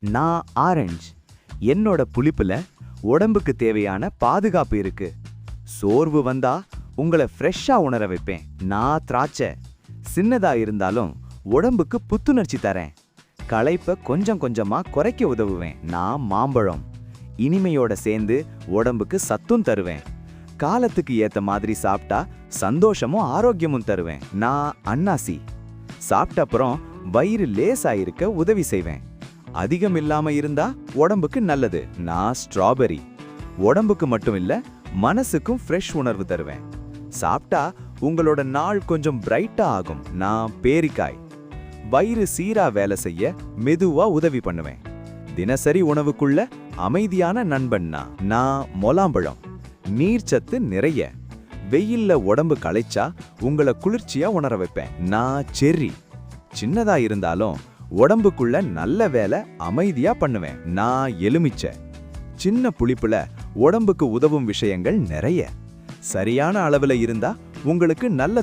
நான் ஆரஞ்சு. என்னோட புளிப்புல உடம்புக்கு தேவையான பாதுகாப்பு இருக்கு. சோர்வு வந்தா உங்களை ஃப்ரெஷ்ஷா உணர வைப்பேன். நான் திராட்சை. சின்னதா இருந்தாலும் உடம்புக்கு புத்துணர்ச்சி தரேன். களைப்ப கொஞ்சம் கொஞ்சமா குறைக்க உதவுவேன். நான் மாம்பழம். இனிமையோட சேர்ந்து உடம்புக்கு சத்தும் தருவேன். காலத்துக்கு ஏத்த மாதிரி சாப்பிட்டா சந்தோஷமும் ஆரோக்கியமும் தருவேன். நான் அன்னாசி. சாப்பிட்ட அப்புறம் வயிறு லேசாயிருக்க உதவி செய்வேன். அதிகம் இல்லாம இருந்தா உடம்புக்கு நல்லது. நான் ஸ்ட்ராபெரி. உடம்புக்கு மட்டும் இல்ல, மனசுக்கும் ஃப்ரெஷ் உணர்வு தருவேன். சாப்பிட்டா உங்களோட நாள் கொஞ்சம் பிரைட்டா ஆகும். நான் பேரிக்காய். வயிறு சீரா வேலை செய்ய மெதுவா உதவி பண்ணுவேன். தினசரி உணவுக்குள்ள அமைதியான நண்பன்னா நான் மொலாம்பழம். நீர்ச்சத்து நிறைய. வெயில்ல உடம்பு களைச்சா உங்களை குளிர்ச்சியா உணர வைப்பேன். நான் செர்ரி. சின்னதா இருந்தாலும் உடம்புக்குள்ள நல்ல வேலை அமைதியா பண்ணுவேன். நான் எலுமிச்சை. சின்ன புளிப்புல உடம்புக்கு உதவும் விஷயங்கள் நிறைய. சரியான அளவுல இருந்தா உங்களுக்கு நல்ல